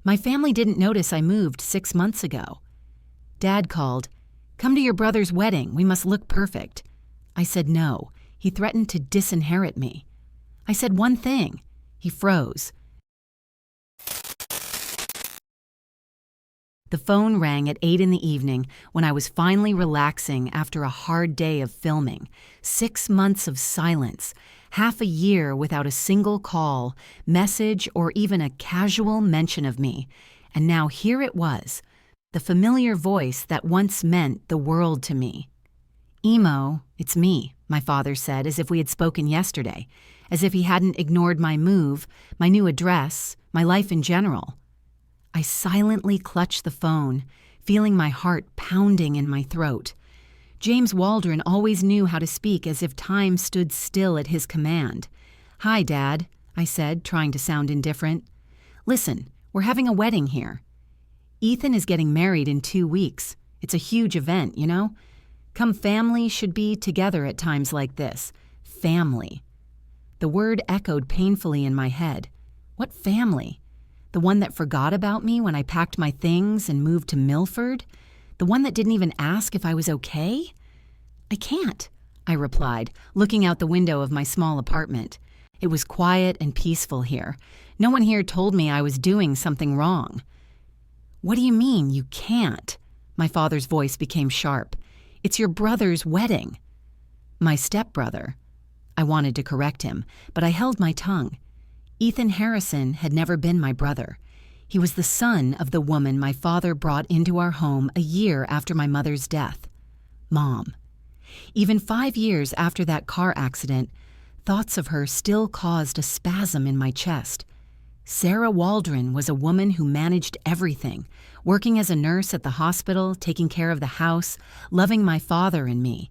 My family didn't notice I moved 6 months ago. Dad called, "Come to your brother's wedding, we must look perfect." I said no. He threatened to disinherit me. I said one thing. He froze. The phone rang at 8 in the evening when I was finally relaxing after a hard day of filming. 6 months of silence, half a year without a single call, message, or even a casual mention of me. And now here it was, the familiar voice that once meant the world to me. "Emo, it's me," my father said, as if we had spoken yesterday, as if he hadn't ignored my move, my new address, my life in general. I silently clutched the phone, feeling my heart pounding in my throat. James Waldron always knew how to speak as if time stood still at his command. "Hi, Dad," I said, trying to sound indifferent. "Listen, we're having a wedding here. Ethan is getting married in 2 weeks. It's a huge event, you know? Come family should be together at times like this. Family." The word echoed painfully in my head. What family? The one that forgot about me when I packed my things and moved to Milford? The one that didn't even ask if I was okay? "I can't," I replied, looking out the window of my small apartment. It was quiet and peaceful here. No one here told me I was doing something wrong. "What do you mean, you can't?" My father's voice became sharp. "It's your brother's wedding." "My stepbrother." I wanted to correct him, but I held my tongue. Ethan Harrison had never been my brother. He was the son of the woman my father brought into our home a year after my mother's death, Mom. Even 5 years after that car accident, thoughts of her still caused a spasm in my chest. Sarah Waldron was a woman who managed everything, working as a nurse at the hospital, taking care of the house, loving my father and me.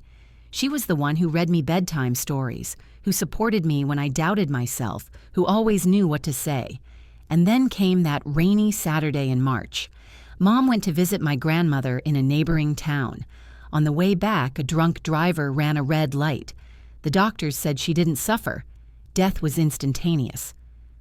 She was the one who read me bedtime stories, who supported me when I doubted myself, who always knew what to say. And then came that rainy Saturday in March. Mom went to visit my grandmother in a neighboring town. On the way back, a drunk driver ran a red light. The doctors said she didn't suffer. Death was instantaneous.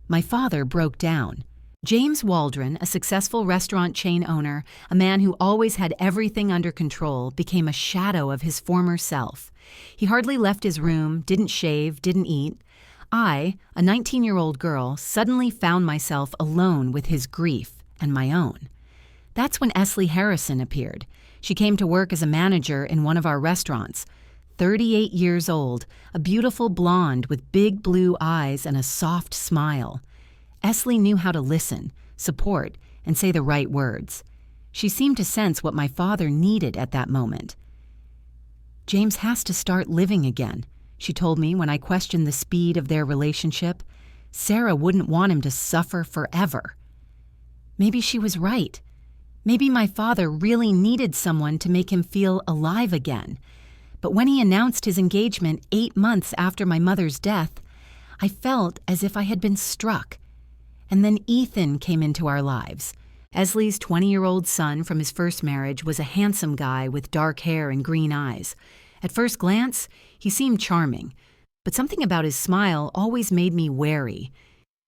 My father broke down. James Waldron, a successful restaurant chain owner, a man who always had everything under control, became a shadow of his former self. He hardly left his room, didn't shave, didn't eat. I, a 19-year-old girl, suddenly found myself alone with his grief and my own. That's when Esley Harrison appeared. She came to work as a manager in one of our restaurants. 38 years old, a beautiful blonde with big blue eyes and a soft smile. Esley knew how to listen, support, and say the right words. She seemed to sense what my father needed at that moment. "James has to start living again," she told me when I questioned the speed of their relationship. Sarah wouldn't want him to suffer forever. Maybe she was right. Maybe my father really needed someone to make him feel alive again. But when he announced his engagement 8 months after my mother's death, I felt as if I had been struck. And then Ethan came into our lives. Esley's 20-year-old son from his first marriage was a handsome guy with dark hair and green eyes. At first glance, he seemed charming, but something about his smile always made me wary.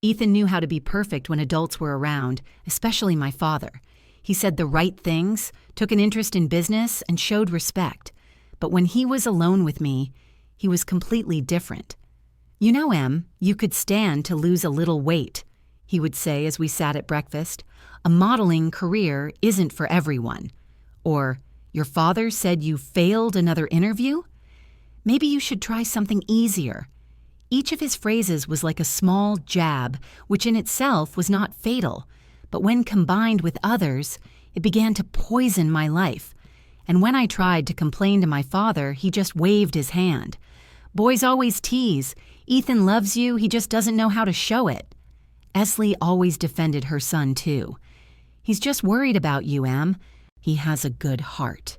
Ethan knew how to be perfect when adults were around, especially my father. He said the right things, took an interest in business, and showed respect. But when he was alone with me, he was completely different. "You know, Em, you could stand to lose a little weight," he would say as we sat at breakfast. "A modeling career isn't for everyone." Or, "Your father said you failed another interview? Maybe you should try something easier." Each of his phrases was like a small jab, which in itself was not fatal, but when combined with others, it began to poison my life. And when I tried to complain to my father, he just waved his hand. "Boys always tease. Ethan loves you, he just doesn't know how to show it." Esley always defended her son, too. "He's just worried about you, Em. He has a good heart."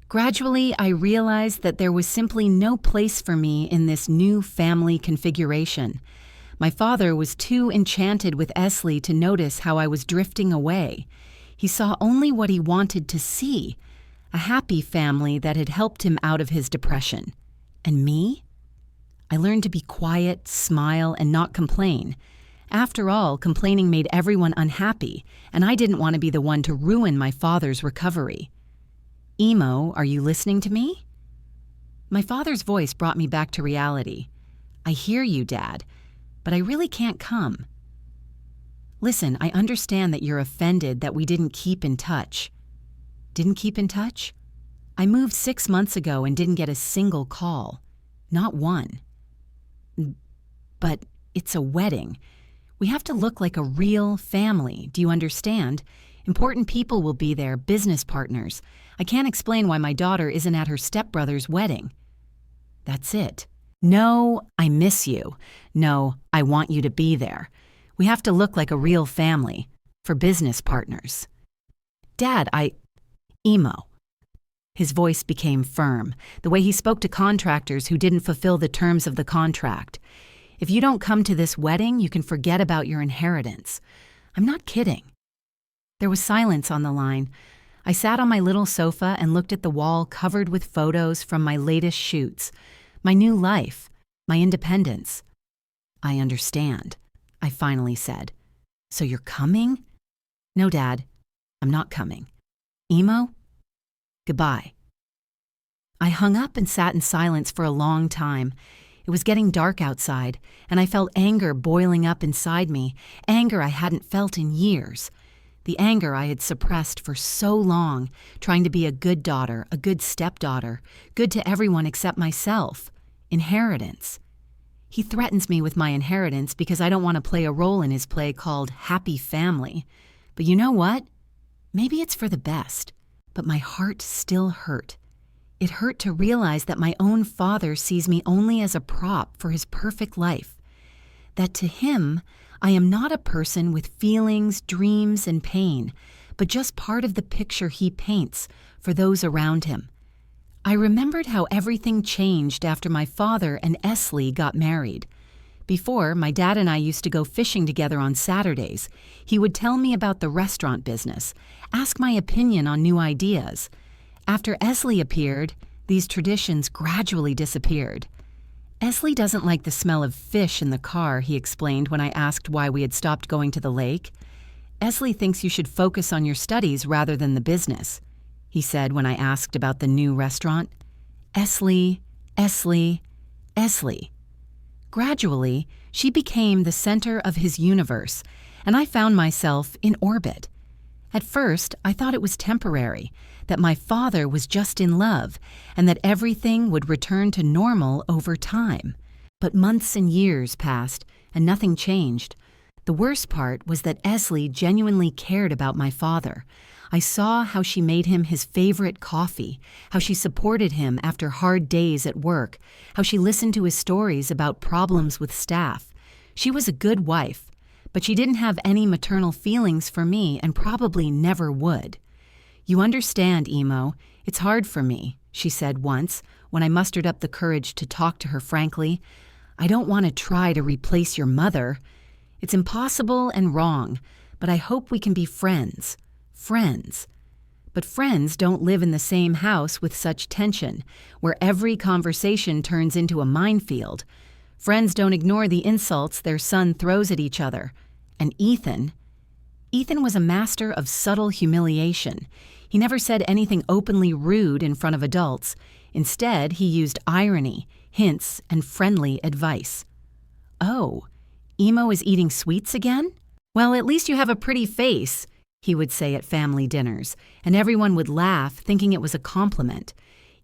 Gradually, I realized that there was simply no place for me in this new family configuration. My father was too enchanted with Esley to notice how I was drifting away. He saw only what he wanted to see, a happy family that had helped him out of his depression. And me? I learned to be quiet, smile, and not complain. After all, complaining made everyone unhappy, and I didn't want to be the one to ruin my father's recovery. Emo, are you listening to me? My father's voice brought me back to reality. I hear you, Dad, but I really can't come. Listen, I understand that you're offended that we didn't keep in touch. Didn't keep in touch? I moved 6 months ago and didn't get a single call. Not one. But it's a wedding. We have to look like a real family. Do you understand? Important people will be there, business partners. I can't explain why my daughter isn't at her stepbrother's wedding. That's it. No, I miss you. No, I want you to be there. We have to look like a real family, for business partners. Dad, Emo. His voice became firm, the way he spoke to contractors who didn't fulfill the terms of the contract. If you don't come to this wedding, you can forget about your inheritance. I'm not kidding. There was silence on the line. I sat on my little sofa and looked at the wall covered with photos from my latest shoots, my new life, my independence. I understand, I finally said. So you're coming? No, Dad, I'm not coming. Emo? Goodbye. I hung up and sat in silence for a long time. It was getting dark outside, and I felt anger boiling up inside me, anger I hadn't felt in years. The anger I had suppressed for so long, trying to be a good daughter, a good stepdaughter, good to everyone except myself. Inheritance. He threatens me with my inheritance because I don't want to play a role in his play called Happy Family. But you know what? Maybe it's for the best. But my heart still hurt. It hurt to realize that my own father sees me only as a prop for his perfect life. That to him, I am not a person with feelings, dreams, and pain, but just part of the picture he paints for those around him. I remembered how everything changed after my father and Esley got married. Before, my dad and I used to go fishing together on Saturdays. He would tell me about the restaurant business, ask my opinion on new ideas. After Esley appeared, these traditions gradually disappeared. Esley doesn't like the smell of fish in the car, he explained when I asked why we had stopped going to the lake. Esley thinks you should focus on your studies rather than the business, he said when I asked about the new restaurant. Esley. Gradually, she became the center of his universe, and I found myself in orbit. At first, I thought it was temporary, that my father was just in love, and that everything would return to normal over time. But months and years passed, and nothing changed. The worst part was that Esley genuinely cared about my father. I saw how she made him his favorite coffee, how she supported him after hard days at work, how she listened to his stories about problems with staff. She was a good wife, but she didn't have any maternal feelings for me and probably never would. You understand, Emo, it's hard for me, she said once when I mustered up the courage to talk to her frankly. I don't want to try to replace your mother. It's impossible and wrong, but I hope we can be friends. Friends. But friends don't live in the same house with such tension, where every conversation turns into a minefield. Friends don't ignore the insults their son throws at each other. And Ethan was a master of subtle humiliation. He never said anything openly rude in front of adults. Instead, he used irony, hints, and friendly advice. Oh, Emo is eating sweets again? Well, at least you have a pretty face, he would say at family dinners, and everyone would laugh, thinking it was a compliment.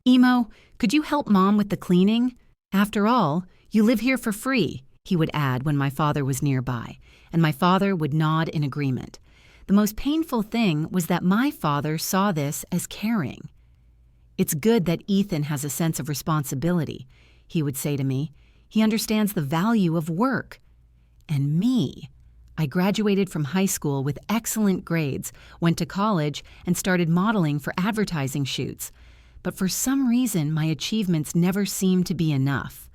Emo, could you help Mom with the cleaning? After all, you live here for free, he would add when my father was nearby, and my father would nod in agreement. The most painful thing was that my father saw this as caring. It's good that Ethan has a sense of responsibility, he would say to me. He understands the value of work. And me. I graduated from high school with excellent grades, went to college, and started modeling for advertising shoots. But for some reason, my achievements never seemed to be enough.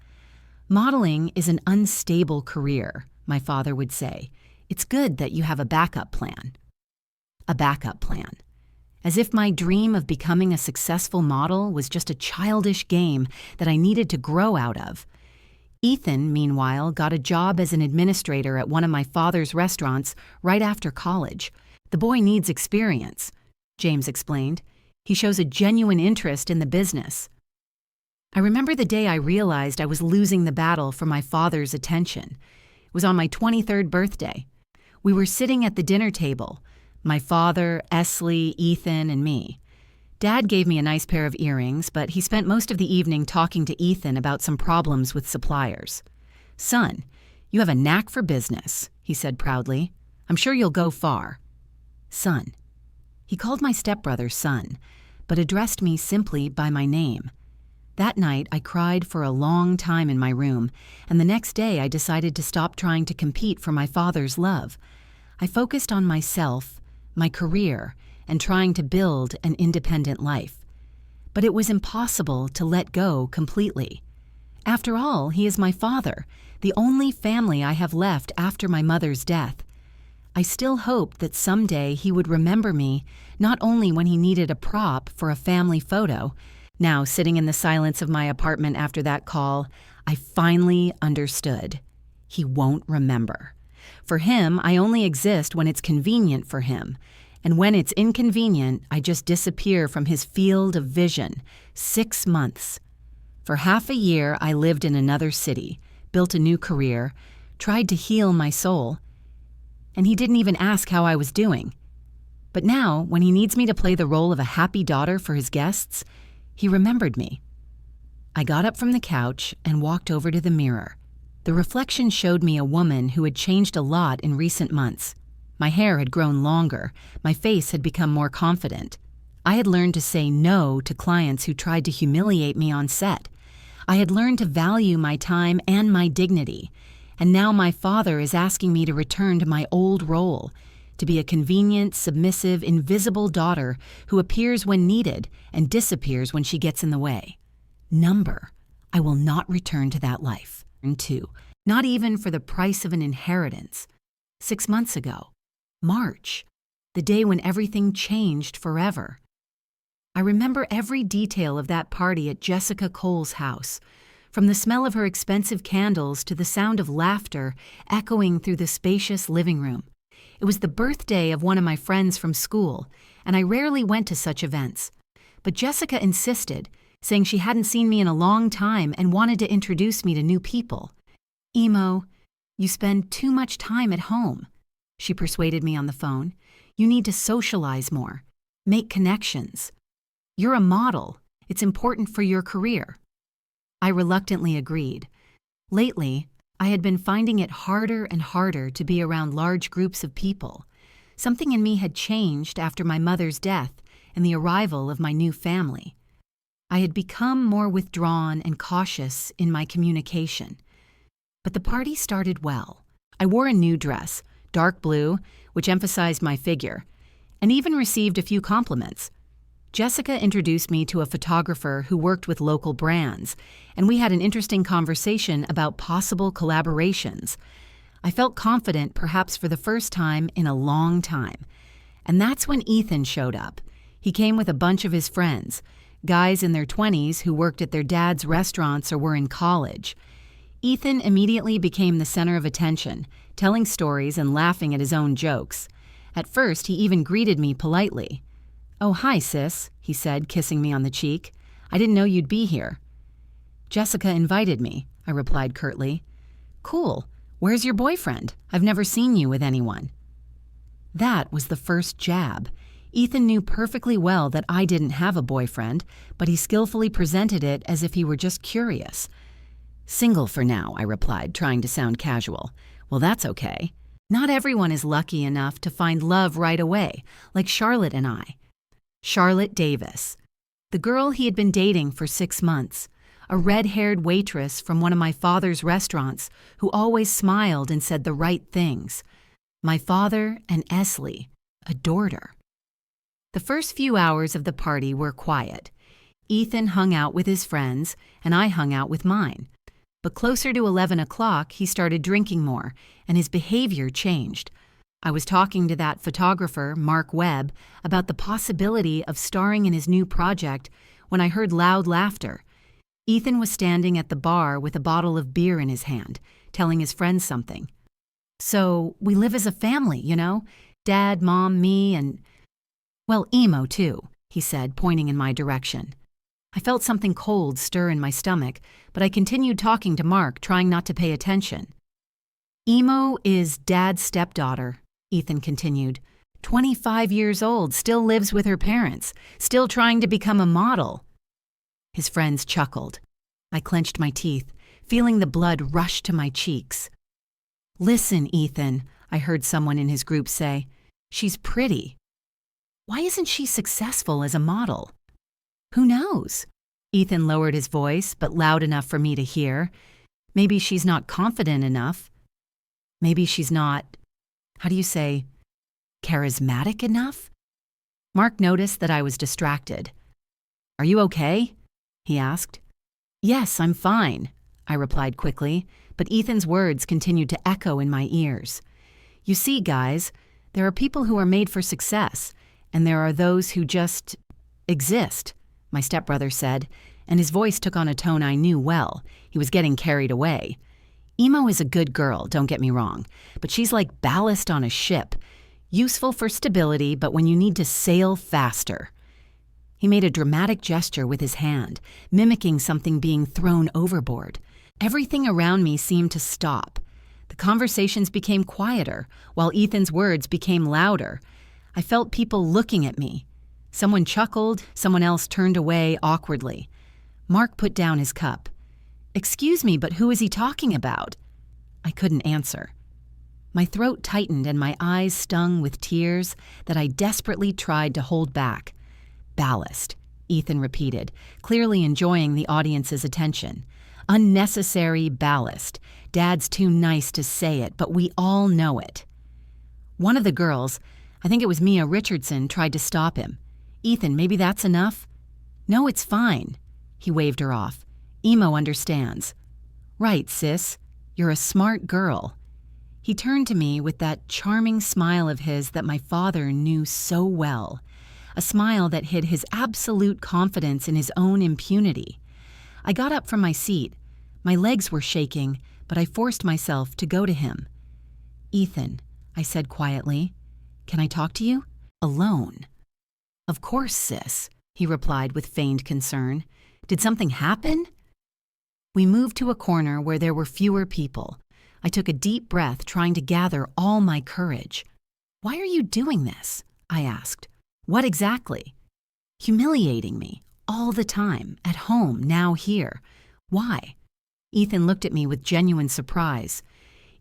Modeling is an unstable career, my father would say. It's good that you have a backup plan. A backup plan. As if my dream of becoming a successful model was just a childish game that I needed to grow out of. Ethan, meanwhile, got a job as an administrator at one of my father's restaurants right after college. The boy needs experience, James explained. He shows a genuine interest in the business. I remember the day I realized I was losing the battle for my father's attention. It was on my 23rd birthday. We were sitting at the dinner table, my father, Esley, Ethan, and me. Dad gave me a nice pair of earrings, but he spent most of the evening talking to Ethan about some problems with suppliers. "Son, you have a knack for business," he said proudly. "I'm sure you'll go far." Son. He called my stepbrother son, but addressed me simply by my name. That night, I cried for a long time in my room, and the next day I decided to stop trying to compete for my father's love. I focused on myself, my career, and trying to build an independent life. But it was impossible to let go completely. After all, he is my father, the only family I have left after my mother's death. I still hoped that someday he would remember me, not only when he needed a prop for a family photo. Now, sitting in the silence of my apartment after that call, I finally understood. He won't remember. For him, I only exist when it's convenient for him. And when it's inconvenient, I just disappear from his field of vision. 6 months. For half a year, I lived in another city, built a new career, tried to heal my soul. And he didn't even ask how I was doing. But now, when he needs me to play the role of a happy daughter for his guests, he remembered me. I got up from the couch and walked over to the mirror. The reflection showed me a woman who had changed a lot in recent months. My hair had grown longer, my face had become more confident. I had learned to say no to clients who tried to humiliate me on set. I had learned to value my time and my dignity. And now my father is asking me to return to my old role, to be a convenient, submissive, invisible daughter who appears when needed and disappears when she gets in the way. Number. I will not return to that life. 2. Not even for the price of an inheritance. 6 months ago. March. The day when everything changed forever. I remember every detail of that party at Jessica Cole's house, from the smell of her expensive candles to the sound of laughter echoing through the spacious living room. It was the birthday of one of my friends from school, and I rarely went to such events. But Jessica insisted, saying she hadn't seen me in a long time and wanted to introduce me to new people. "Emo, you spend too much time at home," she persuaded me on the phone. "You need to socialize more, make connections. You're a model. It's important for your career." I reluctantly agreed. Lately, I had been finding it harder and harder to be around large groups of people. Something in me had changed after my mother's death and the arrival of my new family. I had become more withdrawn and cautious in my communication. But the party started well. I wore a new dress, dark blue, which emphasized my figure, and even received a few compliments. Jessica introduced me to a photographer who worked with local brands, and we had an interesting conversation about possible collaborations. I felt confident, perhaps for the first time in a long time. And that's when Ethan showed up. He came with a bunch of his friends, guys in their 20s who worked at their dad's restaurants or were in college. Ethan immediately became the center of attention, telling stories and laughing at his own jokes. At first, he even greeted me politely. "Oh, hi, sis," he said, kissing me on the cheek. "I didn't know you'd be here." "Jessica invited me," I replied curtly. "Cool. Where's your boyfriend? I've never seen you with anyone." That was the first jab. Ethan knew perfectly well that I didn't have a boyfriend, but he skillfully presented it as if he were just curious. "Single for now," I replied, trying to sound casual. "Well, that's okay. Not everyone is lucky enough to find love right away, like Charlotte and I." Charlotte Davis, the girl he had been dating for 6 months, a red-haired waitress from one of my father's restaurants who always smiled and said the right things. My father and Esley adored her. The first few hours of the party were quiet. Ethan hung out with his friends, and I hung out with mine. But closer to 11 o'clock, he started drinking more, and his behavior changed. I was talking to that photographer, Mark Webb, about the possibility of starring in his new project when I heard loud laughter. Ethan was standing at the bar with a bottle of beer in his hand, telling his friends something. "So, we live as a family, you know? Dad, Mom, me, and, well, Emo too," he said, pointing in my direction. I felt something cold stir in my stomach, but I continued talking to Mark, trying not to pay attention. "Emo is Dad's stepdaughter," Ethan continued. 25 years old, still lives with her parents, still trying to become a model. His friends chuckled. I clenched my teeth, feeling the blood rush to my cheeks. "Listen, Ethan," I heard someone in his group say. "She's pretty. Why isn't she successful as a model?" "Who knows?" Ethan lowered his voice, but loud enough for me to hear. "Maybe she's not confident enough. Maybe she's not, how do you say, charismatic enough?" Mark noticed that I was distracted. "Are you okay?" he asked. "Yes, I'm fine," I replied quickly, but Ethan's words continued to echo in my ears. "You see, guys, there are people who are made for success, and there are those who just exist," my stepbrother said, and his voice took on a tone I knew well. He was getting carried away. "Emo is a good girl, don't get me wrong, but she's like ballast on a ship, useful for stability, but when you need to sail faster." He made a dramatic gesture with his hand, mimicking something being thrown overboard. Everything around me seemed to stop. The conversations became quieter, while Ethan's words became louder. I felt people looking at me. Someone chuckled, someone else turned away awkwardly. Mark put down his cup. "Excuse me, but who is he talking about?" I couldn't answer. My throat tightened and my eyes stung with tears that I desperately tried to hold back. "Ballast," Ethan repeated, clearly enjoying the audience's attention. "Unnecessary ballast. Dad's too nice to say it, but we all know it." One of the girls, I think it was Mia Richardson, tried to stop him. "Ethan, maybe that's enough?" "No, it's fine." He waved her off. "Emo understands." "Right, sis. You're a smart girl." He turned to me with that charming smile of his that my father knew so well. A smile that hid his absolute confidence in his own impunity. I got up from my seat. My legs were shaking, but I forced myself to go to him. "Ethan," I said quietly, "can I talk to you? Alone?" "Of course, sis," he replied with feigned concern. "Did something happen?" We moved to a corner where there were fewer people. I took a deep breath, trying to gather all my courage. "Why are you doing this?" I asked. "What exactly?" "Humiliating me, all the time, at home, now here. Why?" Ethan looked at me with genuine surprise.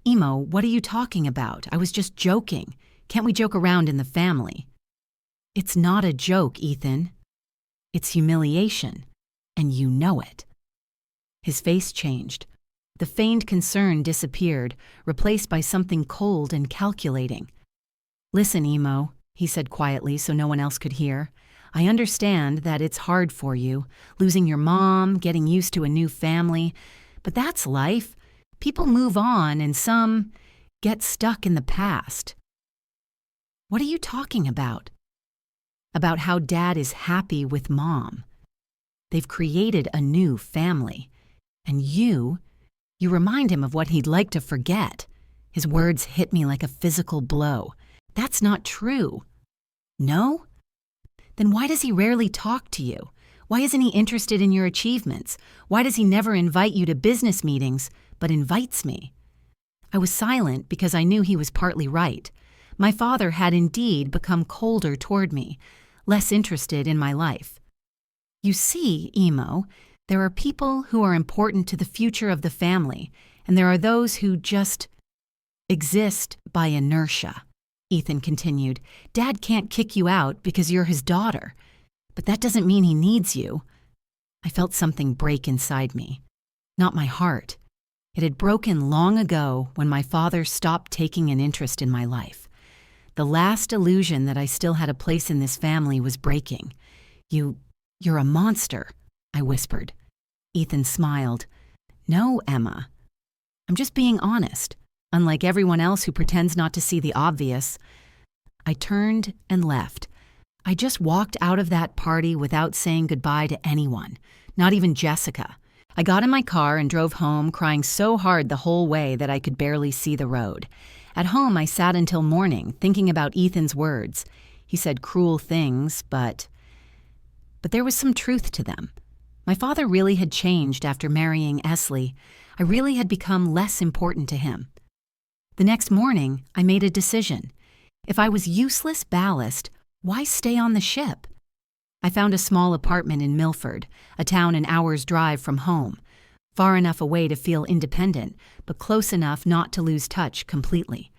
"Emo, what are you talking about? I was just joking. Can't we joke around in the family?" "It's not a joke, Ethan. It's humiliation, and you know it." His face changed. The feigned concern disappeared, replaced by something cold and calculating. "Listen, Emo," he said quietly so no one else could hear. "I understand that it's hard for you, losing your mom, getting used to a new family, but that's life. People move on and some get stuck in the past." "What are you talking about?" "About how Dad is happy with Mom. They've created a new family. And you remind him of what he'd like to forget." His words hit me like a physical blow. "That's not true." "No? Then why does he rarely talk to you? Why isn't he interested in your achievements? Why does he never invite you to business meetings, but invites me?" I was silent because I knew he was partly right. My father had indeed become colder toward me, less interested in my life. "You see, Emo, there are people who are important to the future of the family, and there are those who just exist by inertia," Ethan continued. "Dad can't kick you out because you're his daughter, but that doesn't mean he needs you." I felt something break inside me. Not my heart. It had broken long ago when my father stopped taking an interest in my life. The last illusion that I still had a place in this family was breaking. You're a monster," I whispered. Ethan smiled. "No, Emma. I'm just being honest, unlike everyone else who pretends not to see the obvious." I turned and left. I just walked out of that party without saying goodbye to anyone, not even Jessica. I got in my car and drove home, crying so hard the whole way that I could barely see the road. At home, I sat until morning, thinking about Ethan's words. He said cruel things, but there was some truth to them. My father really had changed after marrying Esley. I really had become less important to him. The next morning, I made a decision. If I was useless ballast, why stay on the ship? I found a small apartment in Milford, a town an hour's drive from home, far enough away to feel independent, but close enough not to lose touch completely.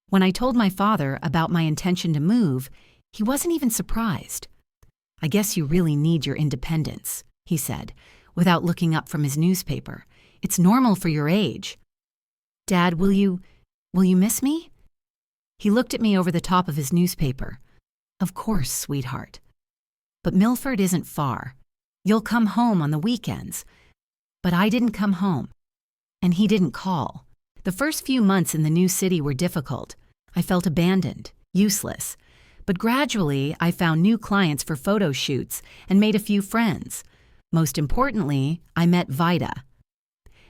When I told my father about my intention to move, he wasn't even surprised. "I guess you really need your independence," he said, without looking up from his newspaper. "It's normal for your age." "Dad, will you miss me?" He looked at me over the top of his newspaper. "Of course, sweetheart. But Milford isn't far. You'll come home on the weekends." But I didn't come home, and he didn't call. The first few months in the new city were difficult. I felt abandoned, useless. But gradually, I found new clients for photo shoots and made a few friends. Most importantly, I met Vida.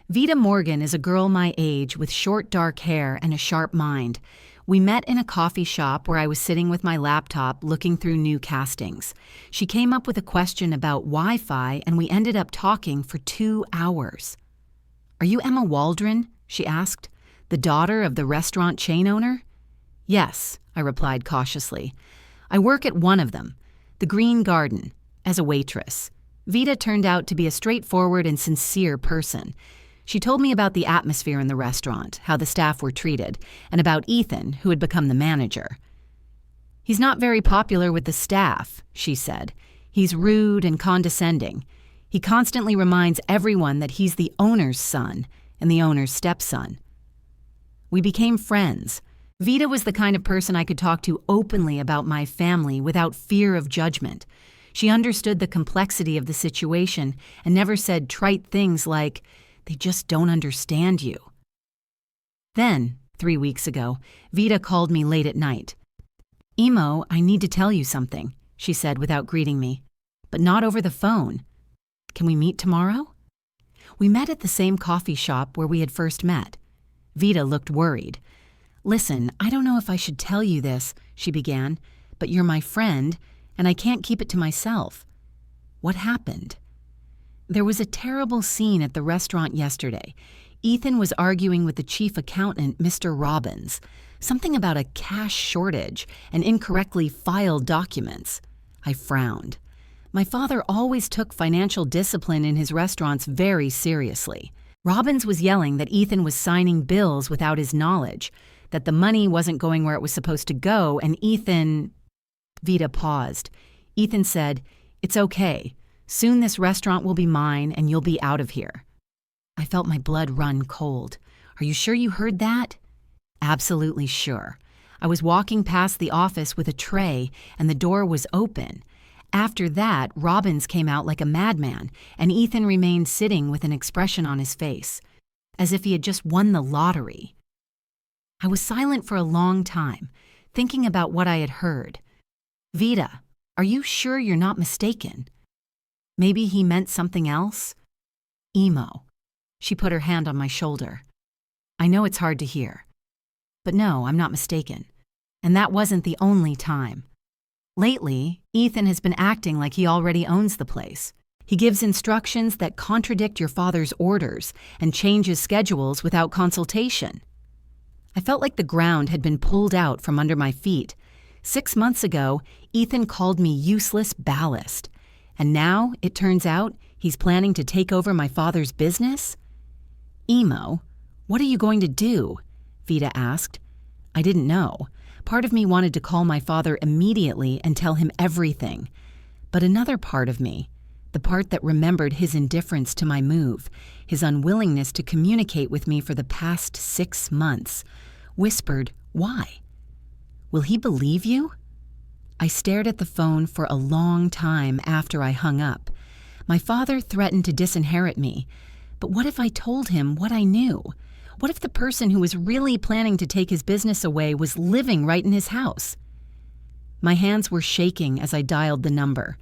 Vida Morgan is a girl my age with short dark hair and a sharp mind. We met in a coffee shop where I was sitting with my laptop looking through new castings. She came up with a question about Wi-Fi, and we ended up talking for 2 hours. "Are you Emma Waldron?" she asked, "the daughter of the restaurant chain owner?" "Yes," I replied cautiously. "I work at one of them, the Green Garden, as a waitress." Vida turned out to be a straightforward and sincere person. She told me about the atmosphere in the restaurant, how the staff were treated, and about Ethan, who had become the manager. "He's not very popular with the staff," she said. "He's rude and condescending. He constantly reminds everyone that he's the owner's son and the owner's stepson." We became friends. Vida was the kind of person I could talk to openly about my family without fear of judgment. She understood the complexity of the situation and never said trite things like, "They just don't understand you." Then, 3 weeks ago, Vida called me late at night. "Emo, I need to tell you something," she said without greeting me, "but not over the phone. Can we meet tomorrow?" We met at the same coffee shop where we had first met. Vida looked worried. "Listen, I don't know if I should tell you this," she began, "but you're my friend, and I can't keep it to myself." "What happened?" "There was a terrible scene at the restaurant yesterday. Ethan was arguing with the chief accountant, Mr. Robbins. Something about a cash shortage and incorrectly filed documents." I frowned. My father always took financial discipline in his restaurants very seriously. Robbins was yelling that Ethan was signing bills without his knowledge, that the money wasn't going where it was supposed to go, and Ethan... Vida paused. Ethan said, "It's okay. Soon this restaurant will be mine and you'll be out of here." I felt my blood run cold. "Are you sure you heard that?" "Absolutely sure. I was walking past the office with a tray and the door was open. After that, Robbins came out like a madman and Ethan remained sitting with an expression on his face, as if he had just won the lottery." I was silent for a long time, thinking about what I had heard. "Vida, are you sure you're not mistaken? Maybe he meant something else?" "Emo." She put her hand on my shoulder. "I know it's hard to hear. But no, I'm not mistaken. And that wasn't the only time. Lately, Ethan has been acting like he already owns the place. He gives instructions that contradict your father's orders and changes schedules without consultation." I felt like the ground had been pulled out from under my feet. 6 months ago, Ethan called me useless ballast. And now, it turns out, he's planning to take over my father's business? "Emo, what are you going to do?" Vida asked. I didn't know. Part of me wanted to call my father immediately and tell him everything. But another part of me, the part that remembered his indifference to my move, his unwillingness to communicate with me for the past 6 months, whispered, "Why? Will he believe you?" I stared at the phone for a long time after I hung up. My father threatened to disinherit me, but what if I told him what I knew? What if the person who was really planning to take his business away was living right in his house? My hands were shaking as I dialed the number.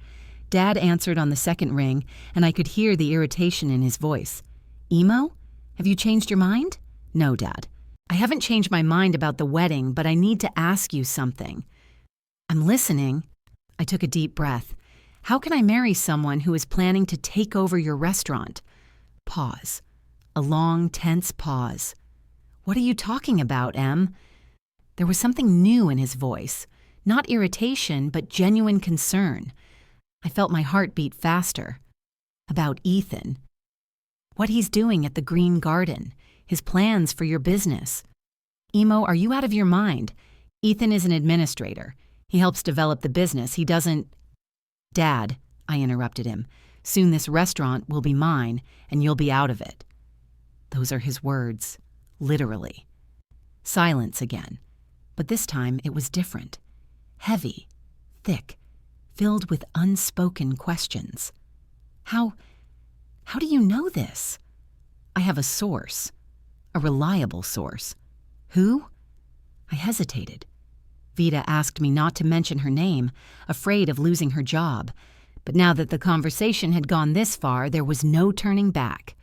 Dad answered on the second ring, and I could hear the irritation in his voice. Emo? Have you changed your mind? No, Dad. I haven't changed my mind about the wedding, but I need to ask you something. I'm listening. I took a deep breath. How can I marry someone who is planning to take over your restaurant? Pause. A long, tense pause. What are you talking about, Em? There was something new in his voice. Not irritation, but genuine concern. I felt my heart beat faster. About Ethan. What he's doing at the Green Garden. His plans for your business. Emo, are you out of your mind? Ethan is an administrator. He helps develop the business. He doesn't... Dad, I interrupted him. Soon this restaurant will be mine, and you'll be out of it. Those are his words. Literally. Silence again. But this time it was different. Heavy. Thick. Filled with unspoken questions. How do you know this? I have a source. A reliable source. Who? I hesitated. Vida asked me not to mention her name, afraid of losing her job. But now that the conversation had gone this far, there was no turning back.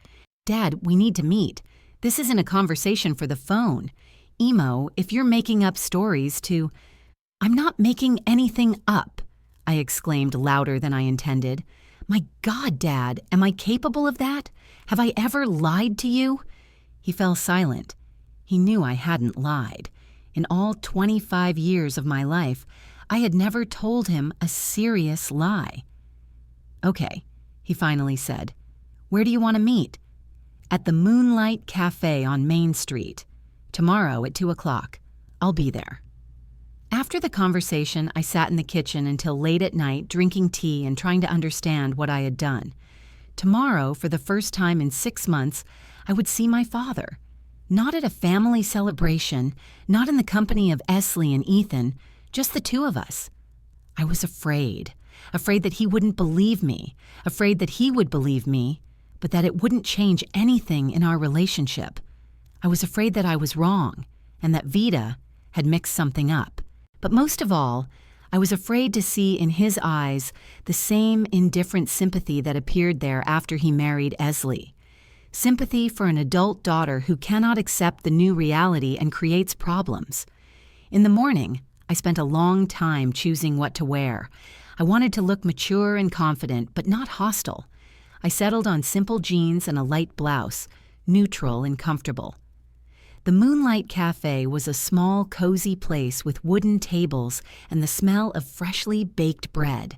Dad, we need to meet. This isn't a conversation for the phone. Emo, if you're making up stories to... I'm not making anything up, I exclaimed louder than I intended. My God, Dad, am I capable of that? Have I ever lied to you? He fell silent. He knew I hadn't lied. In all 25 years of my life, I had never told him a serious lie. Okay, he finally said. Where do you want to meet? At the Moonlight Cafe on Main Street. Tomorrow at 2 o'clock. I'll be there. After the conversation, I sat in the kitchen until late at night drinking tea and trying to understand what I had done. Tomorrow, for the first time in 6 months, I would see my father. Not at a family celebration, not in the company of Esley and Ethan, just the two of us. I was afraid that he wouldn't believe me, afraid that he would believe me, but that it wouldn't change anything in our relationship. I was afraid that I was wrong, and that Vida had mixed something up. But most of all, I was afraid to see in his eyes the same indifferent sympathy that appeared there after he married Esley. Sympathy for an adult daughter who cannot accept the new reality and creates problems. In the morning, I spent a long time choosing what to wear. I wanted to look mature and confident, but not hostile. I settled on simple jeans and a light blouse, neutral and comfortable. The Moonlight Cafe was a small, cozy place with wooden tables and the smell of freshly baked bread.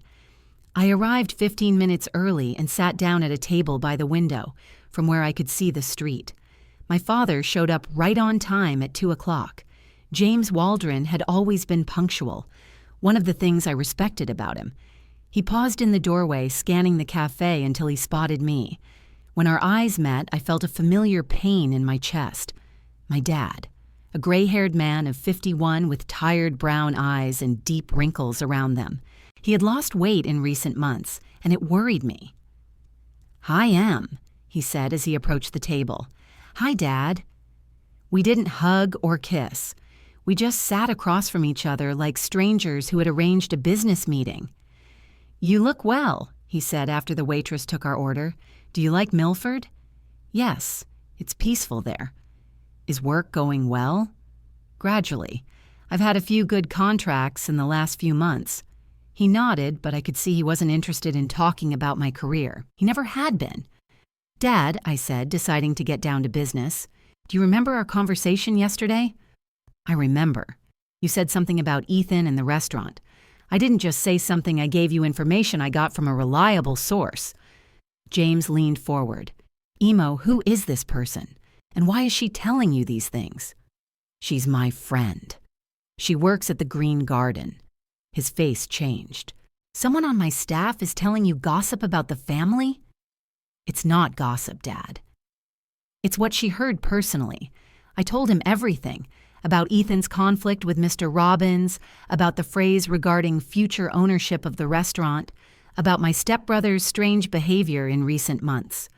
I arrived 15 minutes early and sat down at a table by the window, from where I could see the street. My father showed up right on time at 2 o'clock. James Waldron had always been punctual, one of the things I respected about him. He paused in the doorway, scanning the cafe until he spotted me. When our eyes met, I felt a familiar pain in my chest. My dad, a gray-haired man of 51 with tired brown eyes and deep wrinkles around them. He had lost weight in recent months, and it worried me. "Hi, Em," he said as he approached the table. "Hi, Dad." We didn't hug or kiss. We just sat across from each other like strangers who had arranged a business meeting. "You look well," he said after the waitress took our order. "Do you like Milford?" "Yes, it's peaceful there." "Is work going well?" "Gradually. I've had a few good contracts in the last few months." He nodded, but I could see he wasn't interested in talking about my career. He never had been. "Dad," I said, deciding to get down to business, "do you remember our conversation yesterday?" "I remember. You said something about Ethan and the restaurant. I didn't just say something. I gave you information I got from a reliable source." James leaned forward. "Emo, who is this person? And why is she telling you these things?" "She's my friend. She works at the Green Garden." His face changed. "Someone on my staff is telling you gossip about the family?" "It's not gossip, Dad. It's what she heard personally. I told him everything, about Ethan's conflict with Mr. Robbins, about the phrase regarding future ownership of the restaurant, about my stepbrother's strange behavior in recent months.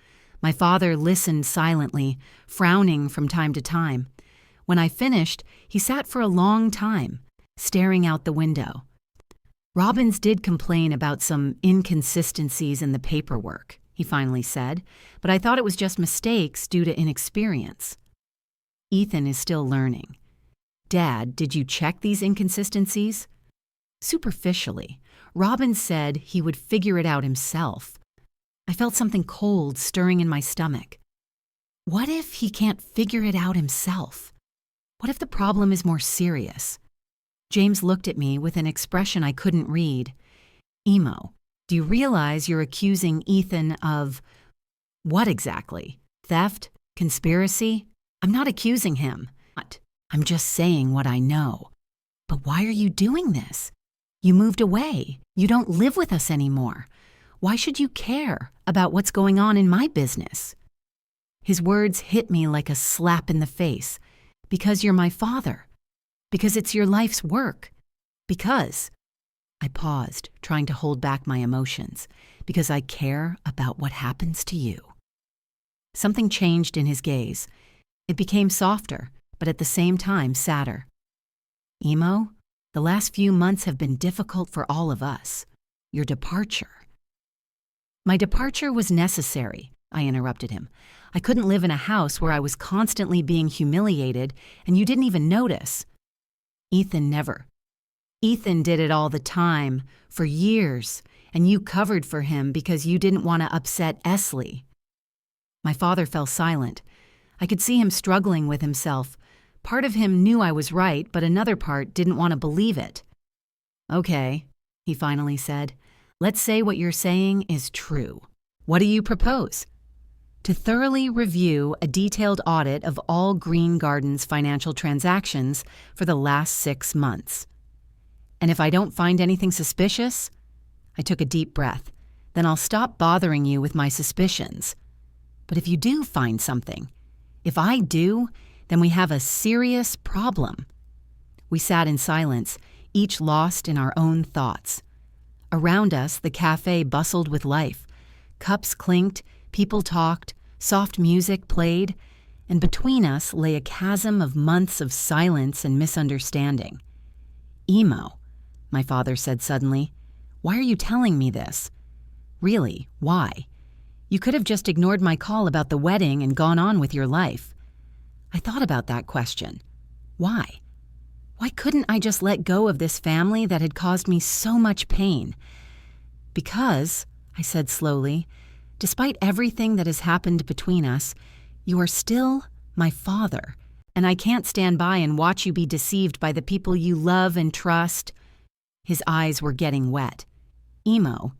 My father listened silently, frowning from time to time. When I finished, he sat for a long time, staring out the window. Robbins did complain about some inconsistencies in the paperwork, he finally said, but I thought it was just mistakes due to inexperience. Ethan is still learning. Dad, did you check these inconsistencies? Superficially, Robbins said he would figure it out himself. I felt something cold stirring in my stomach. What if he can't figure it out himself? What if the problem is more serious? James looked at me with an expression I couldn't read. Emo, do you realize you're accusing Ethan of… what exactly? Theft? Conspiracy? I'm not accusing him. I'm just saying what I know. But why are you doing this? You moved away. You don't live with us anymore. Why should you care about what's going on in my business? His words hit me like a slap in the face. Because you're my father. Because it's your life's work. Because… I paused, trying to hold back my emotions. Because I care about what happens to you. Something changed in his gaze. It became softer, but at the same time sadder. Emo, the last few months have been difficult for all of us. Your departure. My departure was necessary, I interrupted him. I couldn't live in a house where I was constantly being humiliated and you didn't even notice. Ethan never. Ethan did it all the time, for years, and you covered for him because you didn't want to upset Esley. My father fell silent. I could see him struggling with himself. Part of him knew I was right, but another part didn't want to believe it. Okay, he finally said. Let's say what you're saying is true. What do you propose? To thoroughly review a detailed audit of all Green Garden's financial transactions for the last 6 months. And if I don't find anything suspicious, I took a deep breath, then I'll stop bothering you with my suspicions. But if you do find something, if I do, then we have a serious problem. We sat in silence, each lost in our own thoughts. Around us, the cafe bustled with life. Cups clinked, people talked, soft music played, and between us lay a chasm of months of silence and misunderstanding. Emo, my father said suddenly, why are you telling me this? Really, why? You could have just ignored my call about the wedding and gone on with your life. I thought about that question. Why? Why couldn't I just let go of this family that had caused me so much pain? Because, I said slowly, despite everything that has happened between us, you are still my father, and I can't stand by and watch you be deceived by the people you love and trust. His eyes were getting wet. Emo.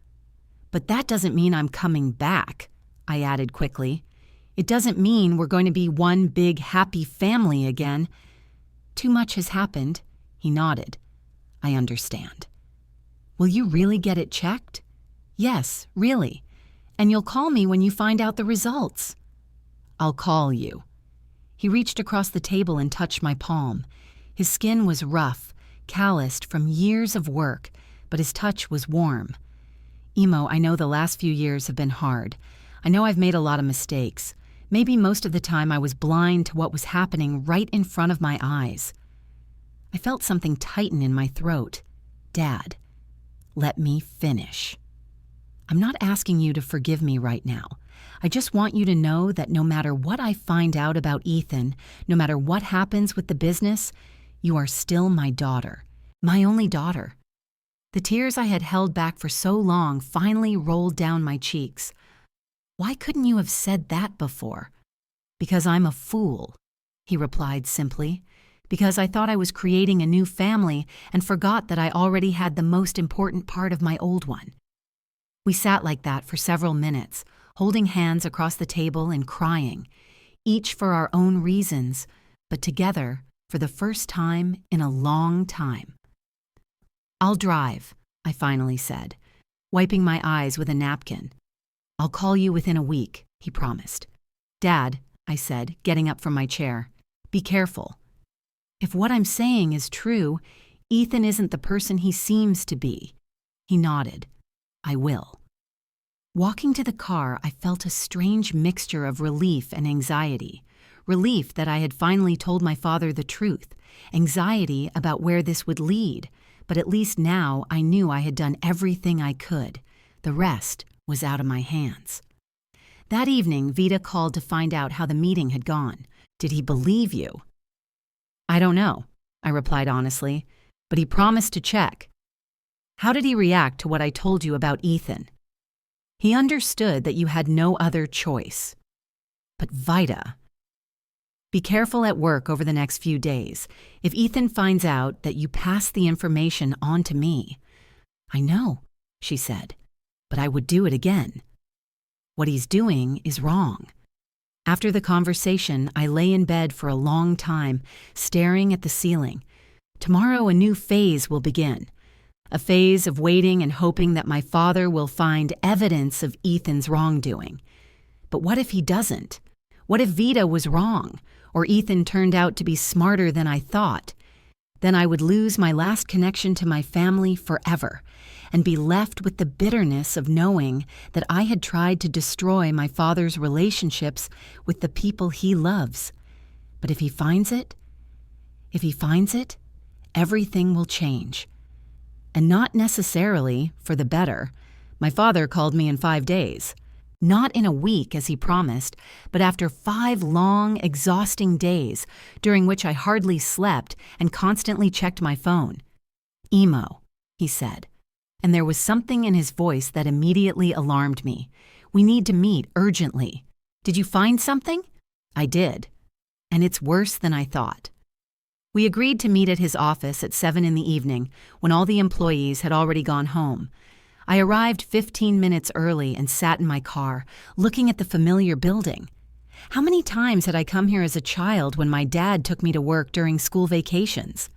But that doesn't mean I'm coming back, I added quickly. It doesn't mean we're going to be one big happy family again. Too much has happened, he nodded. I understand. Will you really get it checked? Yes, really. And you'll call me when you find out the results. I'll call you. He reached across the table and touched my palm. His skin was rough, calloused from years of work, but his touch was warm. Emo, I know the last few years have been hard. I know I've made a lot of mistakes. Maybe most of the time I was blind to what was happening right in front of my eyes. I felt something tighten in my throat. Dad, let me finish. I'm not asking you to forgive me right now. I just want you to know that no matter what I find out about Ethan, no matter what happens with the business, you are still my daughter, my only daughter. The tears I had held back for so long finally rolled down my cheeks. Why couldn't you have said that before? Because I'm a fool, he replied simply. Because I thought I was creating a new family and forgot that I already had the most important part of my old one. We sat like that for several minutes, holding hands across the table and crying, each for our own reasons, but together for the first time in a long time. I'll drive, I finally said, wiping my eyes with a napkin. I'll call you within a week, he promised. Dad, I said, getting up from my chair, be careful. If what I'm saying is true, Ethan isn't the person he seems to be. He nodded. I will. Walking to the car, I felt a strange mixture of relief and anxiety. Relief that I had finally told my father the truth, anxiety about where this would lead, but at least now I knew I had done everything I could. The rest was out of my hands. That evening, Vita called to find out how the meeting had gone. Did he believe you? I don't know, I replied honestly, but he promised to check. How did he react to what I told you about Ethan? He understood that you had no other choice. But Vita, be careful at work over the next few days. If Ethan finds out that you passed the information on to me. I know, she said, but I would do it again. What he's doing is wrong. After the conversation, I lay in bed for a long time, staring at the ceiling. Tomorrow a new phase will begin. A phase of waiting and hoping that my father will find evidence of Ethan's wrongdoing. But what if he doesn't? What if Vita was wrong, or Ethan turned out to be smarter than I thought? Then I would lose my last connection to my family forever, and be left with the bitterness of knowing that I had tried to destroy my father's relationships with the people he loves. But if he finds it, everything will change. And not necessarily for the better. My father called me in 5 days. Not in a week, as he promised, but after 5 long, exhausting days, during which I hardly slept and constantly checked my phone. "Emo," he said, and there was something in his voice that immediately alarmed me. "We need to meet urgently. Did you find something?" I did, and it's worse than I thought. We agreed to meet at his office at 7 in the evening, when all the employees had already gone home. I arrived 15 minutes early and sat in my car, looking at the familiar building. How many times had I come here as a child when my dad took me to work during school vacations?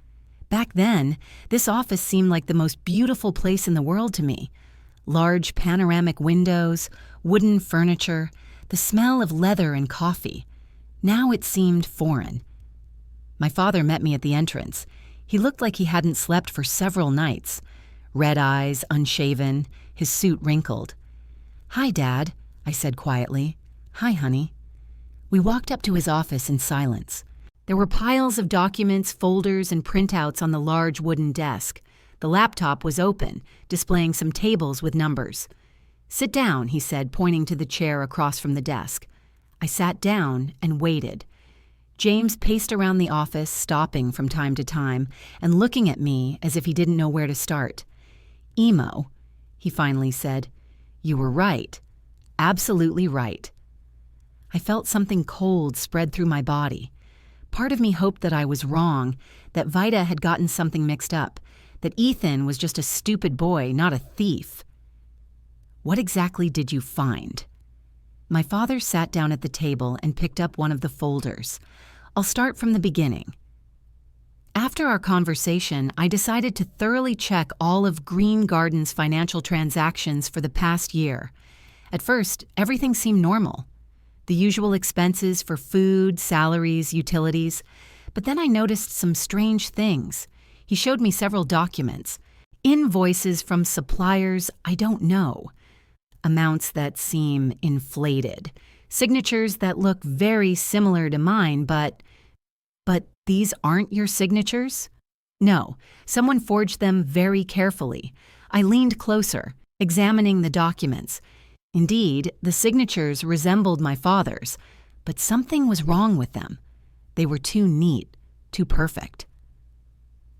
Back then, this office seemed like the most beautiful place in the world to me. Large panoramic windows, wooden furniture, the smell of leather and coffee. Now it seemed foreign. My father met me at the entrance. He looked like he hadn't slept for several nights. Red eyes, unshaven, his suit wrinkled. "Hi, Dad," I said quietly. "Hi, honey." We walked up to his office in silence. There were piles of documents, folders, and printouts on the large wooden desk. The laptop was open, displaying some tables with numbers. "Sit down," he said, pointing to the chair across from the desk. I sat down and waited. James paced around the office, stopping from time to time and looking at me as if he didn't know where to start. "Emo," he finally said, "you were right. Absolutely right." I felt something cold spread through my body. Part of me hoped that I was wrong, that Vita had gotten something mixed up, that Ethan was just a stupid boy, not a thief. "What exactly did you find?" My father sat down at the table and picked up one of the folders. I'll start from the beginning. After our conversation, I decided to thoroughly check all of Green Garden's financial transactions for the past year. At first, everything seemed normal. The usual expenses for food, salaries, utilities. But then I noticed some strange things. He showed me several documents. Invoices from suppliers I don't know. Amounts that seem inflated. Signatures that look very similar to mine, but these aren't your signatures? No, someone forged them very carefully. I leaned closer, examining the documents. Indeed, the signatures resembled my father's, but something was wrong with them. They were too neat, too perfect.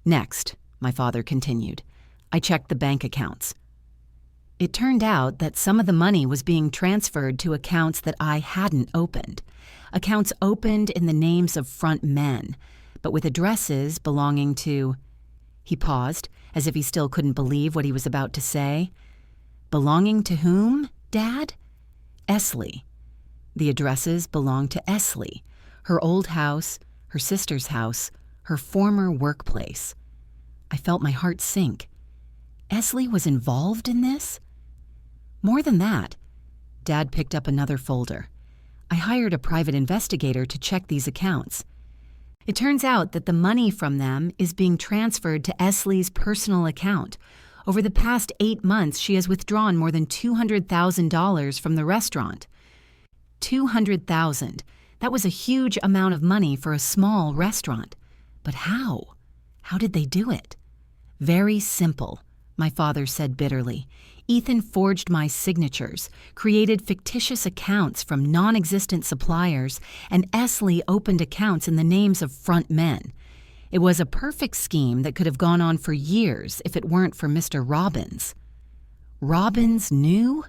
"Next," my father continued, "I checked the bank accounts. It turned out that some of the money was being transferred to accounts that I hadn't opened. Accounts opened in the names of front men, but with addresses belonging to..." He paused, as if he still couldn't believe what he was about to say. "Belonging to whom, Dad?" "Esley. The addresses belonged to Esley, her old house, her sister's house, her former workplace." I felt my heart sink. Esley was involved in this? More than that. Dad picked up another folder. I hired a private investigator to check these accounts. It turns out that the money from them is being transferred to Esley's personal account. Over the past 8 months, she has withdrawn more than $200,000 from the restaurant. $200,000. That was a huge amount of money for a small restaurant. But how? How did they do it? Very simple, my father said bitterly. Ethan forged my signatures, created fictitious accounts from non-existent suppliers, and Esley opened accounts in the names of front men. It was a perfect scheme that could have gone on for years if it weren't for Mr. Robbins. Robbins knew?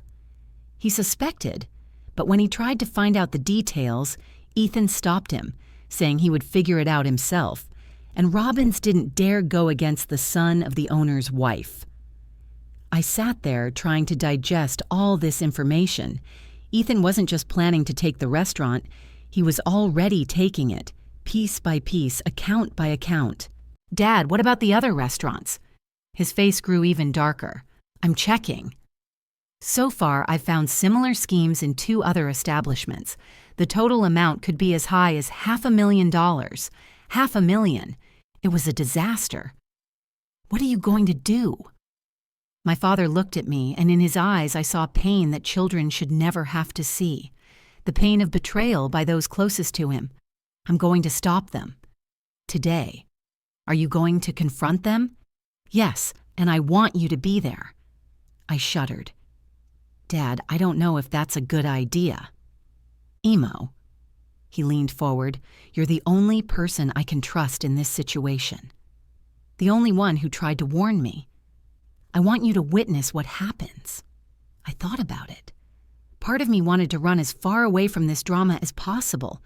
He suspected, but when he tried to find out the details, Ethan stopped him, saying he would figure it out himself, and Robbins didn't dare go against the son of the owner's wife. I sat there trying to digest all this information. Ethan wasn't just planning to take the restaurant, he was already taking it, piece by piece, account by account. "Dad, what about the other restaurants?" His face grew even darker. "I'm checking." So far, I've found similar schemes in 2 other establishments. The total amount could be as high as $500,000. $500,000. It was a disaster. "What are you going to do?" My father looked at me, and in his eyes I saw pain that children should never have to see. The pain of betrayal by those closest to him. "I'm going to stop them. Today." "Are you going to confront them?" "Yes, and I want you to be there." I shuddered. "Dad, I don't know if that's a good idea." "Emo." He leaned forward. "You're the only person I can trust in this situation. The only one who tried to warn me. I want you to witness what happens." I thought about it. Part of me wanted to run as far away from this drama as possible,